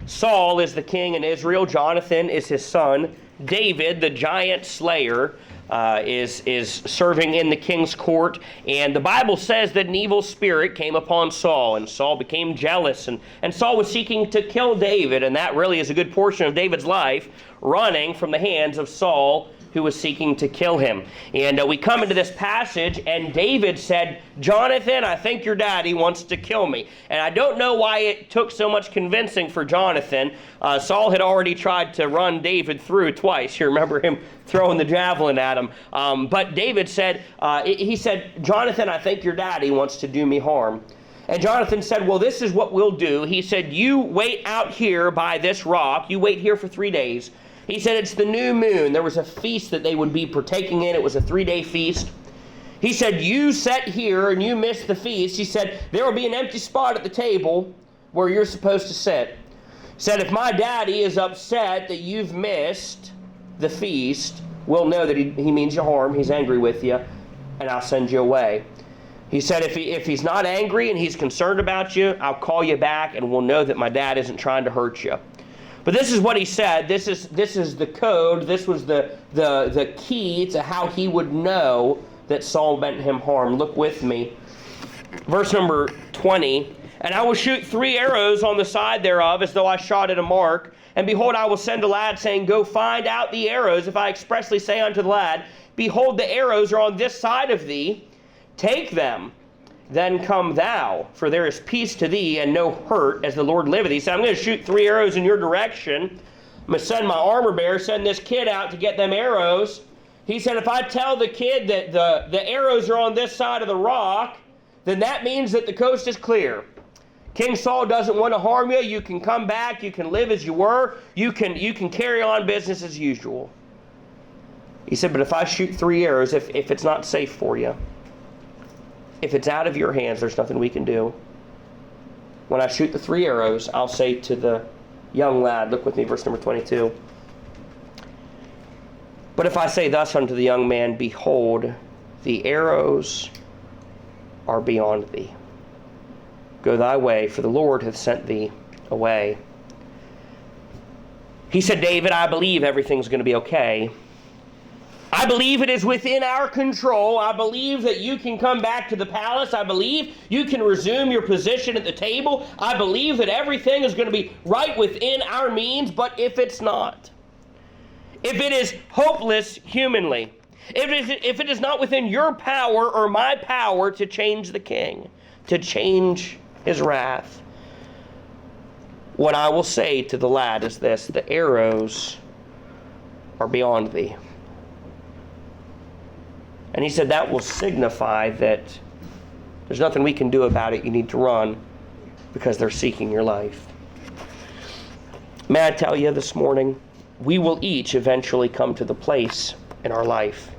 Saul is the king in Israel. Jonathan is his son. David, the giant slayer, is serving in the king's court. And the Bible says that an evil spirit came upon Saul, and Saul became jealous. And Saul was seeking to kill David, and that really is a good portion of David's life, running from the hands of Saul, who was seeking to kill him. And we come into this passage, and David said, Jonathan, I think your daddy wants to kill me. And I don't know why it took so much convincing for Jonathan. Saul had already tried to run David through twice. You remember him throwing the javelin at him. But David said, he said, Jonathan, I think your daddy wants to do me harm. And Jonathan said, well, this is what we'll do. He said, you wait out here by this rock. You wait here for 3 days. He said, it's the new moon. There was a feast that they would be partaking in. It was a 3-day feast. He said, you sit here and you miss the feast. He said, there will be an empty spot at the table where you're supposed to sit. He said, if my daddy is upset that you've missed the feast, we'll know that he means you harm. He's angry with you, and I'll send you away. He said, if he's not angry and he's concerned about you, I'll call you back, and we'll know that my dad isn't trying to hurt you. But this is what he said. This is the code. This was the key to how he would know that Saul meant him harm. Look with me. Verse number 20. And I will shoot 3 arrows on the side thereof, as though I shot at a mark. And behold, I will send a lad, saying, go find out the arrows. If I expressly say unto the lad, behold, the arrows are on this side of thee. Take them. Then come thou, for there is peace to thee, and no hurt, as the Lord liveth. He said, I'm going to shoot 3 arrows in your direction. I'm going to send my armor bearer, send this kid out to get them arrows. He said, if I tell the kid that the arrows are on this side of the rock, then that means that the coast is clear. King Saul doesn't want to harm you. You can come back. You can live as you were. You can carry on business as usual. He said, but if I shoot 3 arrows, if it's not safe for you, if it's out of your hands, there's nothing we can do. When I shoot the 3 arrows, I'll say to the young lad, look with me, verse number 22. But if I say thus unto the young man, behold, the arrows are beyond thee. Go thy way, for the Lord hath sent thee away. He said, David, I believe everything's going to be okay. I believe it is within our control. I believe that you can come back to the palace. I believe you can resume your position at the table. I believe that everything is going to be right within our means. But if it's not, if it is hopeless humanly, if it is not within your power or my power to change the king, to change his wrath, what I will say to the lad is this: the arrows are beyond thee. And he said that will signify that there's nothing we can do about it. You need to run because they're seeking your life. May I tell you this morning, we will each eventually come to the place in our life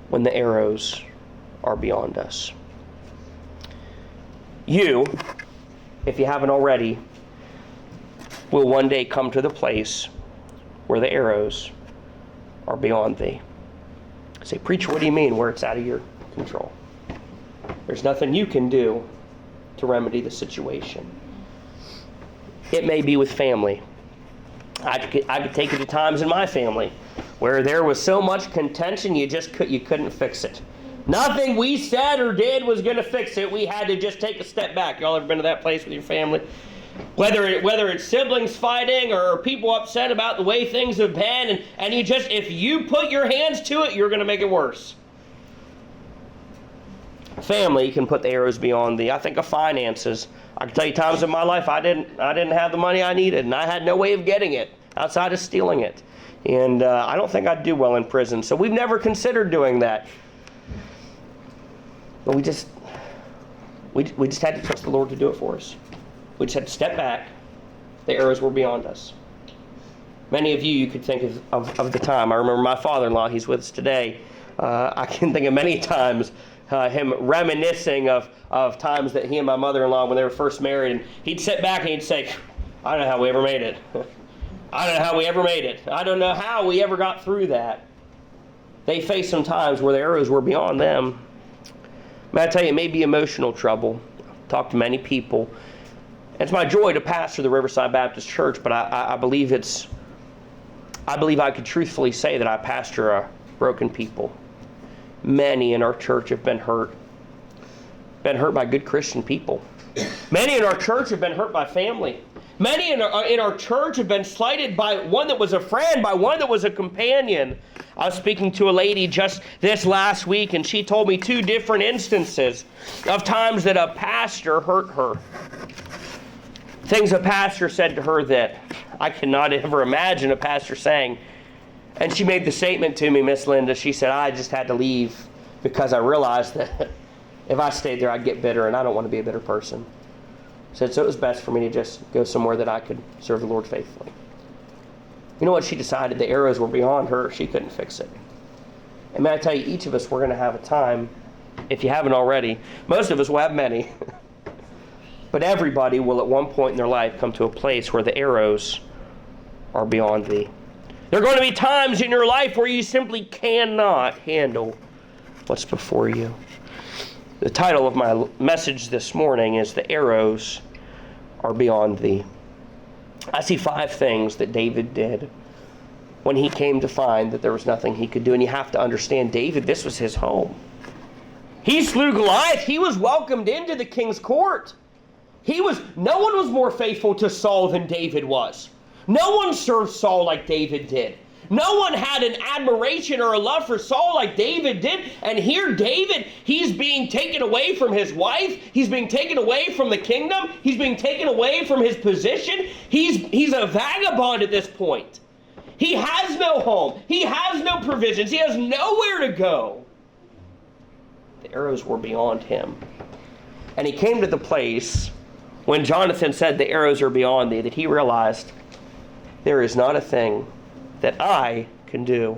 when the arrows are beyond us. You, if you haven't already, will one day come to the place where the arrows are beyond thee. Say, preacher, what do you mean where it's out of your control? There's nothing you can do to remedy the situation. It may be with family. I could take you to times in my family where there was so much contention you couldn't fix it. Nothing we said or did was going to fix it. We had to just take a step back. Y'all ever been to that place with your family? Whether it's siblings fighting or people upset about the way things have been, and you just, if you put your hands to it, you're going to make it worse. Family can put the arrows beyond thee. I think of finances. I can tell you times in my life I didn't have the money I needed, and I had no way of getting it outside of stealing it. And I don't think I'd do well in prison. So we've never considered doing that. But we just had to trust the Lord to do it for us. We just had to step back. The arrows were beyond us. Many of you could think of the time. I remember my father-in-law, he's with us today. I can think of many times him reminiscing of times that he and my mother-in-law, when they were first married, and he'd sit back and he'd say, I don't know how we ever made it. I don't know how we ever made it. I don't know how we ever got through that. They faced some times where the arrows were beyond them. May I tell you, it may be emotional trouble. I've talked to many people. It's my joy to pastor the Riverside Baptist Church, but I believe I could truthfully say that I pastor a broken people. Many in our church have been hurt by good Christian people. Many in our church have been hurt by family. Many in our church have been slighted by one that was a friend, by one that was a companion. I was speaking to a lady just this last week, and she told me 2 different instances of times that a pastor hurt her. Things a pastor said to her that I cannot ever imagine a pastor saying. And she made the statement to me, Miss Linda, she said, I just had to leave because I realized that if I stayed there, I'd get bitter, and I don't want to be a bitter person. Said, so it was best for me to just go somewhere that I could serve the Lord faithfully. You know what she decided? The arrows were beyond her. She couldn't fix it. And may I tell you, each of us, we're going to have a time, if you haven't already, most of us will have many. But everybody will at one point in their life come to a place where the arrows are beyond thee. There are going to be times in your life where you simply cannot handle what's before you. The title of my message this morning is The Arrows Are Beyond Thee. I see 5 things that David did when he came to find that there was nothing he could do. And you have to understand, David, this was his home. He slew Goliath. He was welcomed into the king's court. No one was more faithful to Saul than David was. No one served Saul like David did. No one had an admiration or a love for Saul like David did. And here David, he's being taken away from his wife. He's being taken away from the kingdom. He's being taken away from his position. He's a vagabond at this point. He has no home. He has no provisions. He has nowhere to go. The arrows were beyond him. And he came to the place when Jonathan said the arrows are beyond thee, that he realized there is not a thing that I can do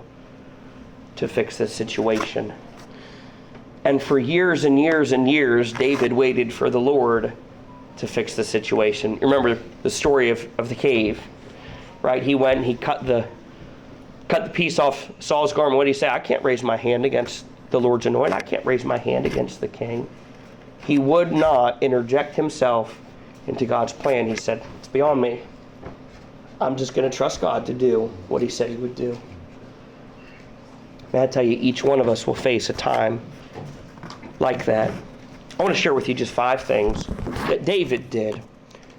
to fix this situation. And for years and years and years, David waited for the Lord to fix the situation. You remember the story of the cave, right? He went and he cut the piece off Saul's garment. What did he say? I can't raise my hand against the Lord's anointed. I can't raise my hand against the king. He would not interject himself into God's plan. He said, it's beyond me. I'm just going to trust God to do what he said he would do. May I tell you, each one of us will face a time like that. I want to share with you just 5 things that David did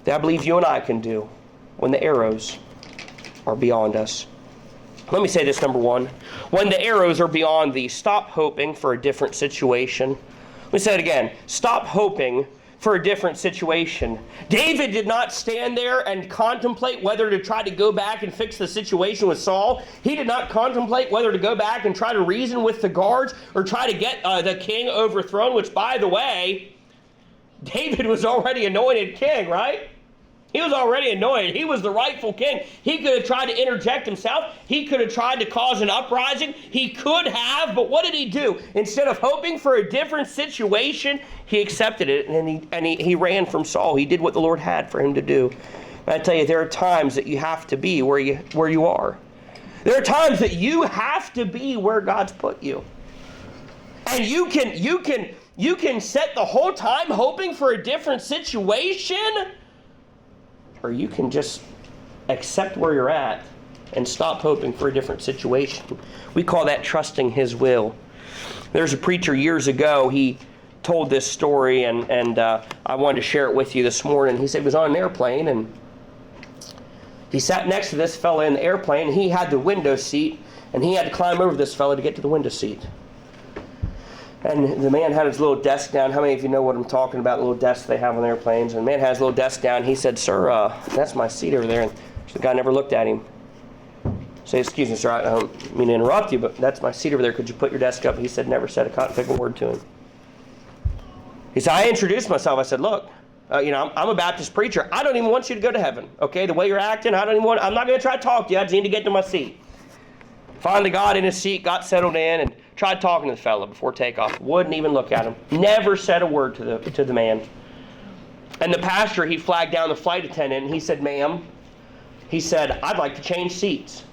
that I believe you and I can do when the arrows are beyond us. Let me say this, number 1. When the arrows are beyond thee, stop hoping for a different situation. Let me say it again. Stop hoping for a different situation. David did not stand there and contemplate whether to try to go back and fix the situation with Saul. He did not contemplate whether to go back and try to reason with the guards or try to get the king overthrown, which, by the way, David was already anointed king, right? He was already anointed. He was the rightful king. He could have tried to interject himself. He could have tried to cause an uprising. He could have, but what did he do? Instead of hoping for a different situation, he accepted it, and he ran from Saul. He did what the Lord had for him to do. And I tell you, there are times that you have to be where you are. There are times that you have to be where God's put you. And you can set the whole time hoping for a different situation, or you can just accept where you're at and stop hoping for a different situation. We call that trusting his will. There's a preacher years ago, he told this story, and I wanted to share it with you this morning. He said he was on an airplane, and he sat next to this fella in the airplane, and he had the window seat, and he had to climb over this fella to get to the window seat. And the man had his little desk down. How many of you know what I'm talking about, the little desks they have on airplanes? And the man has a little desk down. He said, sir, that's my seat over there. And the guy never looked at him. Say, excuse me, sir, I don't mean to interrupt you, but that's my seat over there. Could you put your desk up? He said, never said a cotton-picking word to him. He said, I introduced myself. I said, look, I'm a Baptist preacher. I don't even want you to go to heaven, okay? The way you're acting, I'm not going to try to talk to you. I just need to get to my seat. Finally got in his seat, got settled in, and tried talking to the fellow before takeoff. Wouldn't even look at him. Never said a word to the man. And the pastor, he flagged down the flight attendant, and he said, ma'am, he said, I'd like to change seats.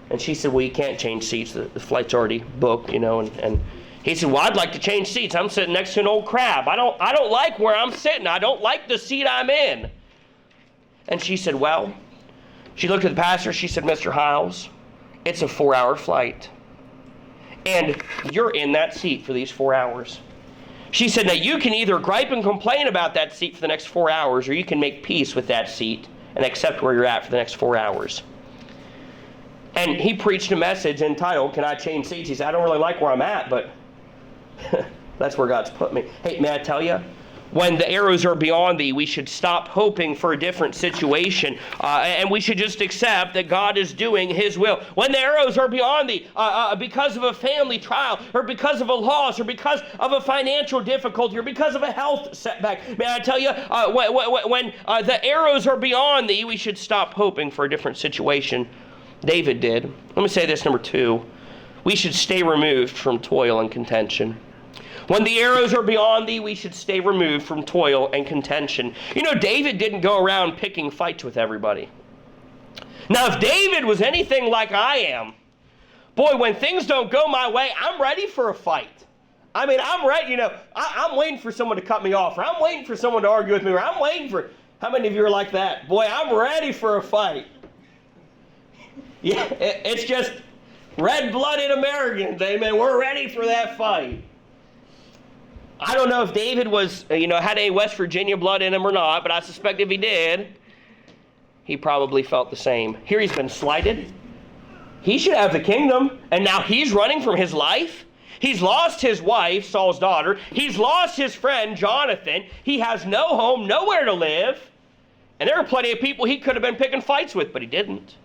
And she said, well, you can't change seats. The flight's already booked, and he said, well, I'd like to change seats. I'm sitting next to an old crab. I don't like where I'm sitting. I don't like the seat I'm in. And she said, well, she looked at the pastor. She said, Mr. Hiles, it's a 4-hour flight. And you're in that seat for these 4 hours. She said, now you can either gripe and complain about that seat for the next 4 hours, or you can make peace with that seat and accept where you're at for the next 4 hours. And he preached a message entitled, Can I Change Seats? He said, I don't really like where I'm at, but that's where God's put me. Hey, may I tell you? When the arrows are beyond thee, we should stop hoping for a different situation, and we should just accept that God is doing His will. When the arrows are beyond thee, because of a family trial, or because of a loss, or because of a financial difficulty, or because of a health setback, may I tell you, when the arrows are beyond thee, we should stop hoping for a different situation. David did. Let me say this, number 2. We should stay removed from toil and contention. When the arrows are beyond thee, we should stay removed from toil and contention. You know, David didn't go around picking fights with everybody. Now, if David was anything like I am, boy, when things don't go my way, I'm ready for a fight. I mean, I'm ready, I'm waiting for someone to cut me off, or I'm waiting for someone to argue with me, or I'm waiting for, how many of you are like that? Boy, I'm ready for a fight. Yeah, it's just red-blooded Americans, amen. We're ready for that fight. I don't know if David was, had any West Virginia blood in him or not, but I suspect if he did, he probably felt the same. Here he's been slighted. He should have the kingdom, and now he's running from his life. He's lost his wife, Saul's daughter. He's lost his friend, Jonathan. He has no home, nowhere to live. And there are plenty of people he could have been picking fights with, but he didn't.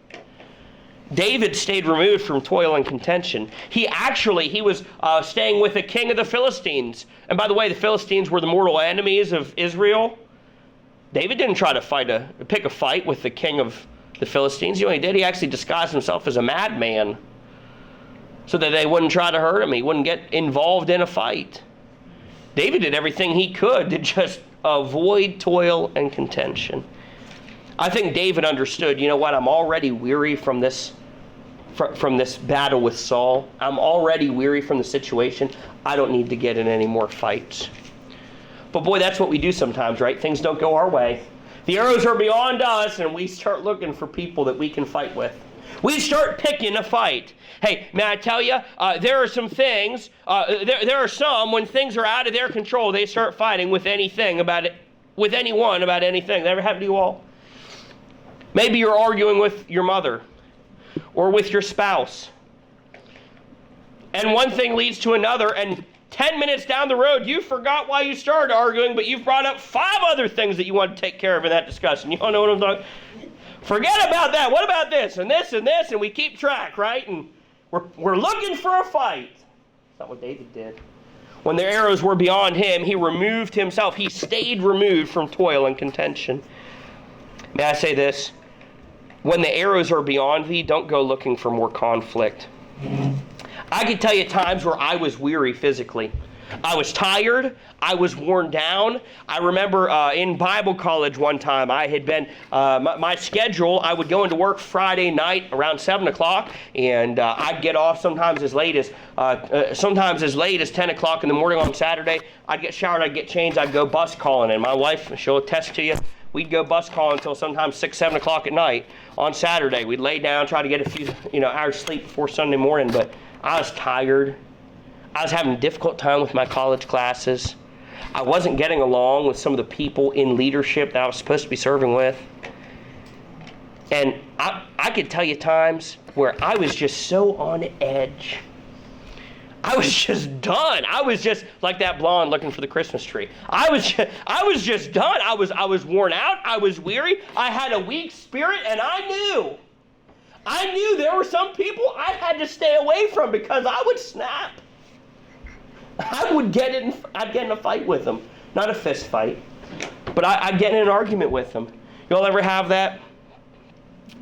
David stayed removed from toil and contention. He was staying with the king of the Philistines. And by the way, the Philistines were the mortal enemies of Israel. David didn't try to pick a fight with the king of the Philistines. You know what he did? He actually disguised himself as a madman so that they wouldn't try to hurt him. He wouldn't get involved in a fight. David did everything he could to just avoid toil and contention. I think David understood, you know what, I'm already weary from this battle with Saul. I'm already weary from the situation. I don't need to get in any more fights. But boy, that's what we do sometimes, right? Things don't go our way. The arrows are beyond us, and we start looking for people that we can fight with. We start picking a fight. Hey, may I tell you, there are some things, there are some, when things are out of their control, they start fighting with anything about it, with anyone about anything. That ever happened to you all? Maybe you're arguing with your mother or with your spouse. And one thing leads to another, and 10 minutes down the road, you forgot why you started arguing, but you've brought up 5 other things that you want to take care of in that discussion. You all know what I'm talking about? Forget about that. What about this and this and this? And we keep track, right? And we're looking for a fight. That's not what David did. When the arrows were beyond him, he removed himself. He stayed removed from toil and contention. May I say this? When the arrows are beyond thee, don't go looking for more conflict. I can tell you times where I was weary physically. I was tired. I was worn down. I remember in Bible college one time, I had been, my schedule, I would go into work Friday night around 7 o'clock, and I'd get off sometimes as late as 10 o'clock in the morning on Saturday. I'd get showered, I'd get changed, I'd go bus calling, and my wife, she'll attest to you, we'd go bus calling until sometimes 6, 7 o'clock at night on Saturday. We'd lay down, try to get a few hours sleep before Sunday morning, but I was tired. I was having a difficult time with my college classes. I wasn't getting along with some of the people in leadership that I was supposed to be serving with. And I could tell you times where I was just so on edge. I was just done. I was just like that blonde looking for the Christmas tree. I was just done. I was worn out. I was weary. I had a weak spirit, and I knew there were some people I had to stay away from because I would snap. I'd get in a fight with them. Not a fist fight, but I'd get in an argument with them. You all ever have that?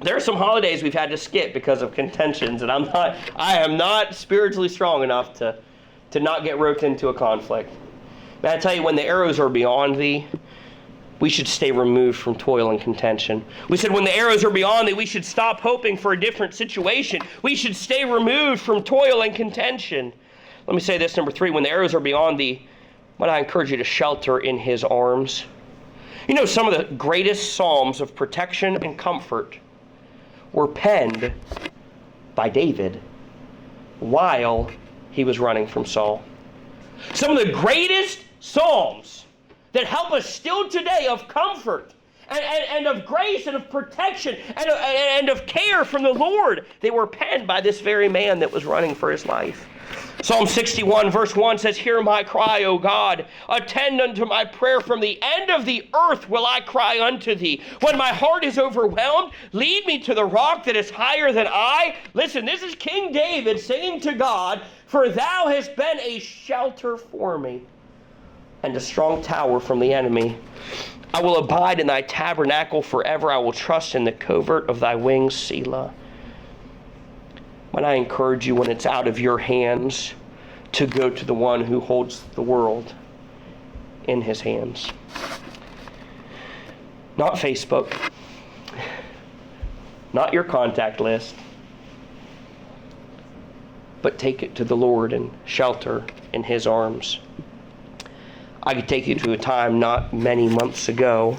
There are some holidays we've had to skip because of contentions, and I am not spiritually strong enough to not get roped into a conflict. May I tell you, when the arrows are beyond thee, we should stay removed from toil and contention. We said when the arrows are beyond thee, we should stop hoping for a different situation. We should stay removed from toil and contention. Let me say this, number 3, when the arrows are beyond thee, might I encourage you to shelter in his arms. You know, some of the greatest psalms of protection and comfort were penned by David while he was running from Saul. Some of the greatest psalms that help us still today of comfort and of grace and of protection and of care from the Lord, they were penned by this very man that was running for his life. Psalm 61 verse 1 says, "Hear my cry, O God. Attend unto my prayer. From the end of the earth will I cry unto thee. When my heart is overwhelmed, lead me to the rock that is higher than I." Listen, this is King David singing to God, "For thou hast been a shelter for me, and a strong tower from the enemy. I will abide in thy tabernacle forever. I will trust in the covert of thy wings, Selah." When I encourage you, when it's out of your hands, to go to the one who holds the world in his hands. Not Facebook, not your contact list, but take it to the Lord and shelter in his arms. I could take you to a time not many months ago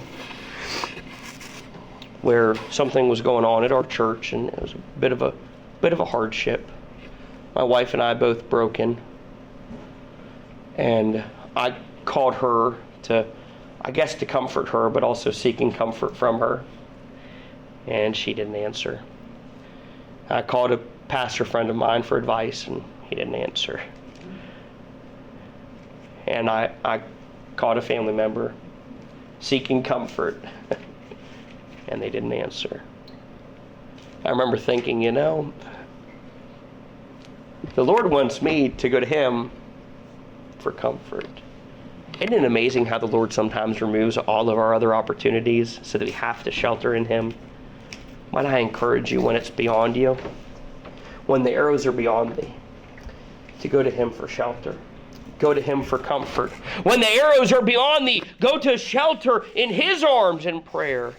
where something was going on at our church, and it was a bit of a hardship. My wife and I both broken, and I called her to comfort her, but also seeking comfort from her, and she didn't answer. I called a pastor friend of mine for advice, and he didn't answer. And I called a family member seeking comfort, and they didn't answer. I remember thinking, the Lord wants me to go to him for comfort. Isn't it amazing how the Lord sometimes removes all of our other opportunities so that we have to shelter in him? Might I encourage you, when it's beyond you, when the arrows are beyond thee, to go to him for shelter. Go to him for comfort. When the arrows are beyond thee, go to shelter in his arms in prayer.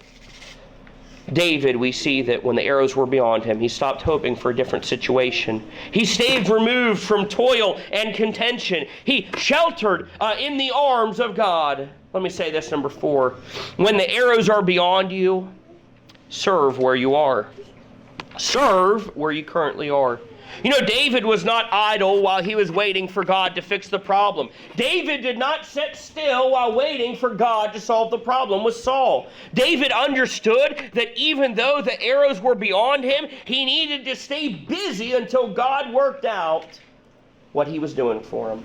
David, we see that when the arrows were beyond him, he stopped hoping for a different situation. He stayed removed from toil and contention. He sheltered in the arms of God. Let me say this, number 4. When the arrows are beyond you, serve where you are. Serve where you currently are. You know, David was not idle while he was waiting for God to fix the problem. David did not sit still while waiting for God to solve the problem with Saul. David understood that even though the arrows were beyond him, he needed to stay busy until God worked out what he was doing for him.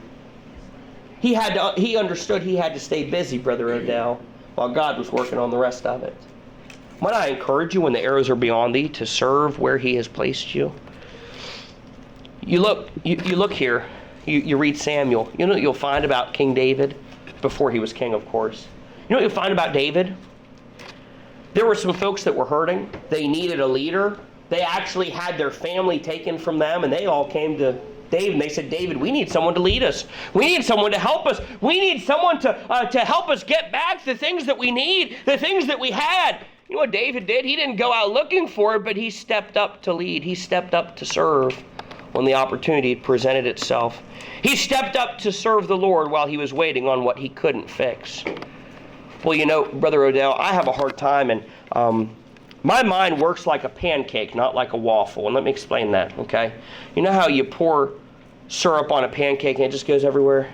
He understood he had to stay busy, Brother Odell, while God was working on the rest of it. Might I encourage you, when the arrows are beyond thee, to serve where he has placed you? You look here, you read Samuel. You know what you'll find about King David, before he was king, of course. You know what you'll find about David? There were some folks that were hurting. They needed a leader. They actually had their family taken from them, and they all came to David, and they said, "David, we need someone to lead us. We need someone to help us. We need someone to help us get back the things that we need, the things that we had." You know what David did? He didn't go out looking for it, but he stepped up to lead. He stepped up to serve when the opportunity presented itself. He stepped up to serve the Lord while he was waiting on what he couldn't fix. Well, you know, Brother Odell, I have a hard time, and my mind works like a pancake, not like a waffle. And let me explain that, okay? You know how you pour syrup on a pancake and it just goes everywhere?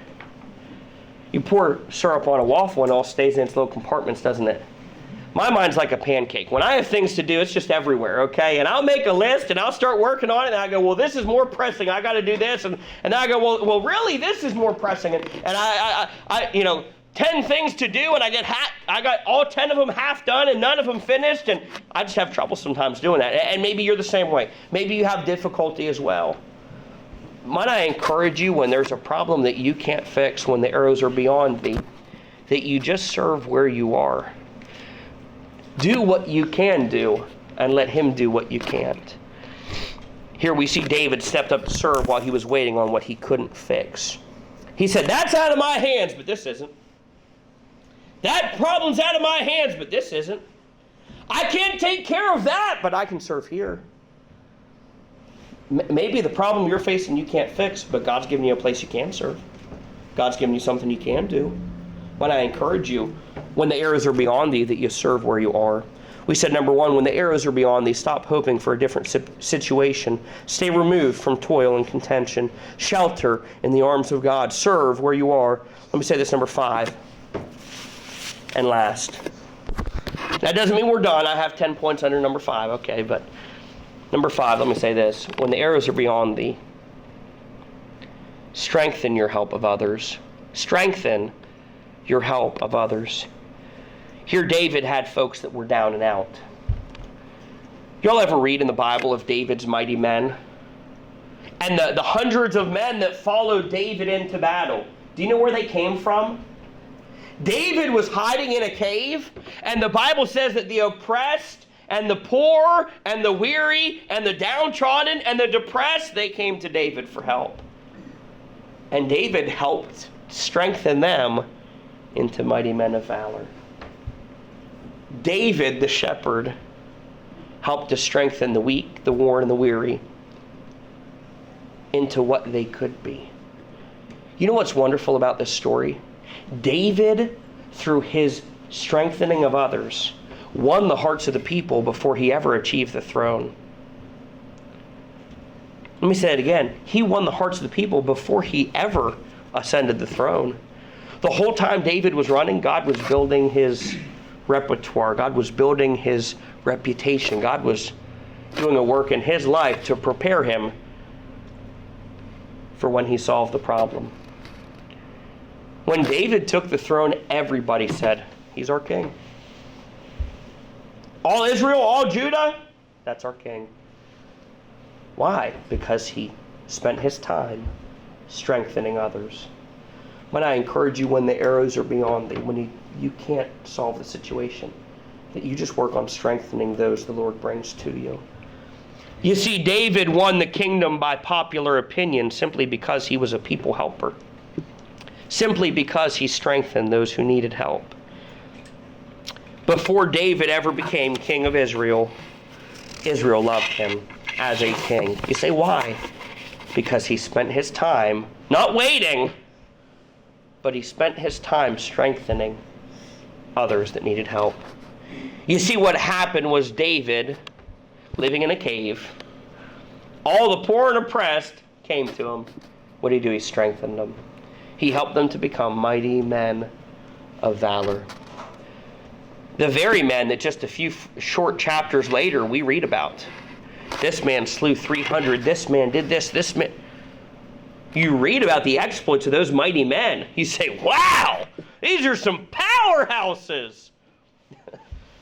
You pour syrup on a waffle and it all stays in its little compartments, doesn't it? My mind's like a pancake. When I have things to do, it's just everywhere, okay? And I'll make a list and I'll start working on it, and I go, well, this is more pressing. I got to do this. And I go, well, really, this is more pressing. And I 10 things to do, and I got all 10 of them half done and none of them finished, and I just have trouble sometimes doing that. And maybe you're the same way. Maybe you have difficulty as well. Might I encourage you, when there's a problem that you can't fix, when the arrows are beyond thee, that you just serve where you are. Do what you can do, and let him do what you can't. Here we see David stepped up to serve while he was waiting on what he couldn't fix. He said, "That's out of my hands, but this isn't. That problem's out of my hands, but this isn't. I can't take care of that, but I can serve here." Maybe the problem you're facing you can't fix, but God's given you a place you can serve. God's given you something you can do. When I encourage you, when the arrows are beyond thee, that you serve where you are. We said, number one, when the arrows are beyond thee, stop hoping for a different situation. Stay removed from toil and contention. Shelter in the arms of God. Serve where you are. Let me say this, number 5. And last. That doesn't mean we're done. I have 10 points under number 5, okay, but number 5, let me say this. When the arrows are beyond thee, strengthen your help of others. Strengthen your help of others. Here David had folks that were down and out. Y'all ever read in the Bible of David's mighty men? And the hundreds of men that followed David into battle. Do you know where they came from? David was hiding in a cave, and the Bible says that the oppressed and the poor and the weary and the downtrodden and the depressed, they came to David for help. And David helped strengthen them into mighty men of valor. David, the shepherd, helped to strengthen the weak, the worn, and the weary into what they could be. You know what's wonderful about this story? David, through his strengthening of others, won the hearts of the people before he ever achieved the throne. Let me say it again. He won the hearts of the people before he ever ascended the throne. The whole time David was running, God was building his repertoire. God was building his reputation. God was doing a work in his life to prepare him for when he solved the problem. When David took the throne, everybody said, he's our king. All Israel, all Judah, that's our king. Why? Because he spent his time strengthening others. When I encourage you, when the arrows are beyond thee, when you can't solve the situation, that you just work on strengthening those the Lord brings to you. You see, David won the kingdom by popular opinion simply because he was a people helper. Simply because he strengthened those who needed help. Before David ever became king of Israel, Israel loved him as a king. You say, why? Because he spent his time not waiting, but he spent his time strengthening others that needed help. You see, what happened was David, living in a cave, all the poor and oppressed came to him. What did he do? He strengthened them. He helped them to become mighty men of valor. The very men that just a few short chapters later we read about. This man slew 300. This man did this. This man. You read about the exploits of those mighty men. You say, wow, these are some powerhouses.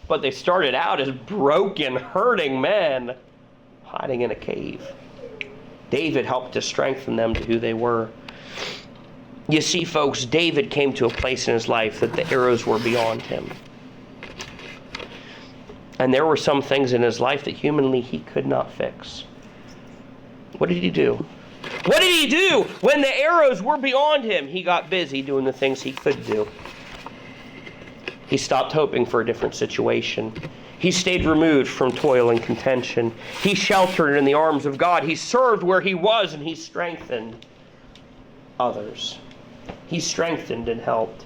But they started out as broken, hurting men hiding in a cave. David helped to strengthen them to who they were. You see, folks, David came to a place in his life that the arrows were beyond him. And there were some things in his life that humanly he could not fix. What did he do? What did he do when the arrows were beyond him? He got busy doing the things he could do. He stopped hoping for a different situation. He stayed removed from toil and contention. He sheltered in the arms of God. He served where he was, and he strengthened others. He strengthened and helped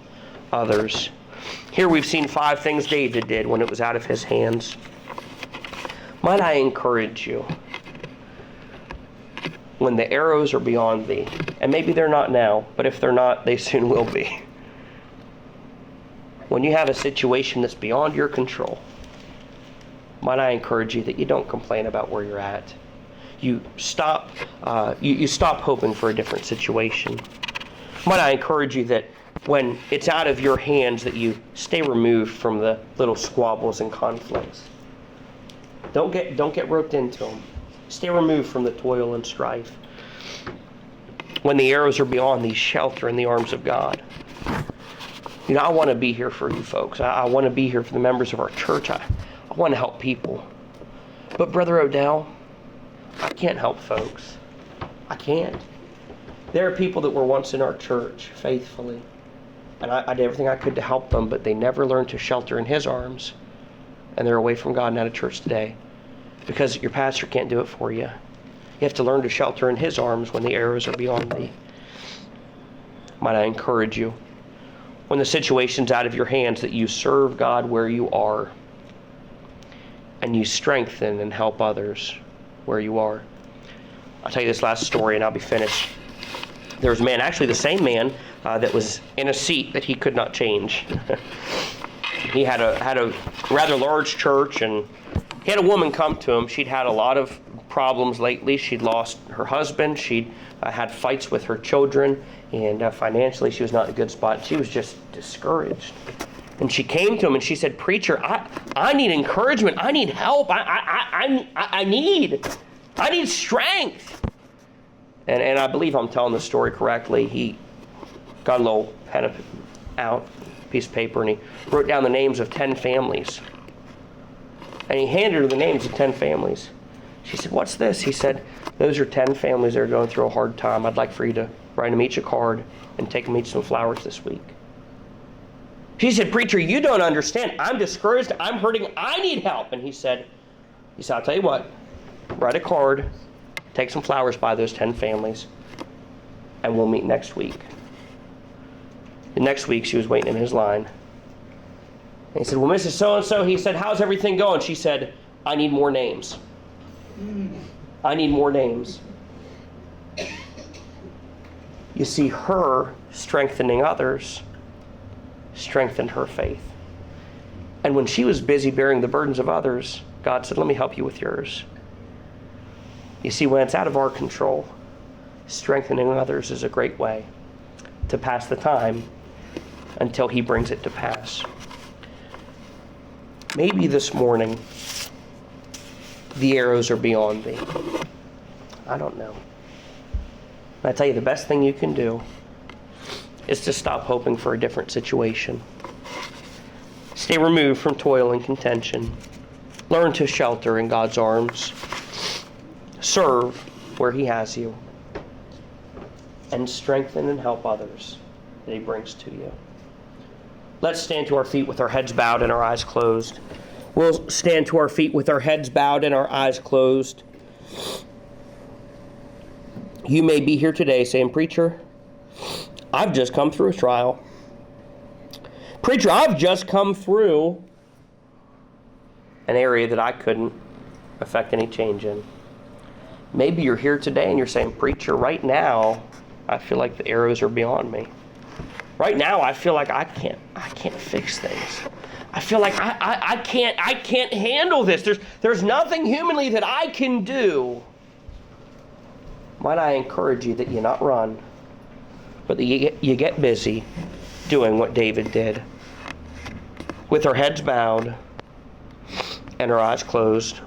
others. Here we've seen 5 things David did when it was out of his hands. Might I encourage you, when the arrows are beyond thee, and maybe they're not now, but if they're not, they soon will be. When you have a situation that's beyond your control, might I encourage you that you don't complain about where you're at. You stop hoping for a different situation. Might I encourage you that when it's out of your hands, that you stay removed from the little squabbles and conflicts. Don't get roped into them. Stay removed from the toil and strife. When the arrows are beyond thee, shelter in the arms of God. You know, I want to be here for you folks. I want to be here for the members of our church. I want to help people. But Brother Odell, I can't help folks. I can't. There are people that were once in our church faithfully, and I did everything I could to help them, but they never learned to shelter in His arms, and they're away from God and out of church today because your pastor can't do it for you. You have to learn to shelter in His arms when the arrows are beyond thee. Might I encourage you, when the situation's out of your hands, that you serve God where you are and you strengthen and help others where you are. I'll tell you this last story and I'll be finished. There was a man, actually the same man, that was in a seat that he could not change. He had a rather large church, and he had a woman come to him. She'd had a lot of problems lately. She'd lost her husband. She'd had fights with her children, and financially she was not in a good spot. She was just discouraged. And she came to him and she said, "Preacher, I need encouragement. I need help. I need strength." And I believe I'm telling the story correctly. He got a little pen out, piece of paper, and he wrote down the names of 10 families. And he handed her the names of 10 families. She said, "What's this?" He said, "Those are 10 families that are going through a hard time. I'd like for you to write them each a card and take them each some flowers this week." She said, "Preacher, you don't understand. I'm discouraged. I'm hurting. I need help." And he said, "I'll tell you what. Write a card, take some flowers by those 10 families, and we'll meet next week." The next week, she was waiting in his line. And he said, "Well, Mrs. So-and-so," he said, "how's everything going?" She said, "I need more names. I need more names." You see, her strengthening others strengthened her faith. And when she was busy bearing the burdens of others, God said, "Let me help you with yours." You see, when it's out of our control, strengthening others is a great way to pass the time until He brings it to pass. Maybe this morning, the arrows are beyond me. I don't know. I tell you, the best thing you can do is to stop hoping for a different situation. Stay removed from toil and contention. Learn to shelter in God's arms. Serve where He has you. And strengthen and help others that He brings to you. Let's stand to our feet with our heads bowed and our eyes closed. We'll stand to our feet with our heads bowed and our eyes closed. You may be here today saying, "Preacher, I've just come through a trial. Preacher, I've just come through an area that I couldn't affect any change in." Maybe you're here today and you're saying, "Preacher, right now, I feel like the arrows are beyond me. Right now, I feel like I can't fix things. I feel like I can't handle this. There's nothing humanly that I can do." Might I encourage you that you not run, but that you get busy doing what David did. With our heads bowed and our eyes closed,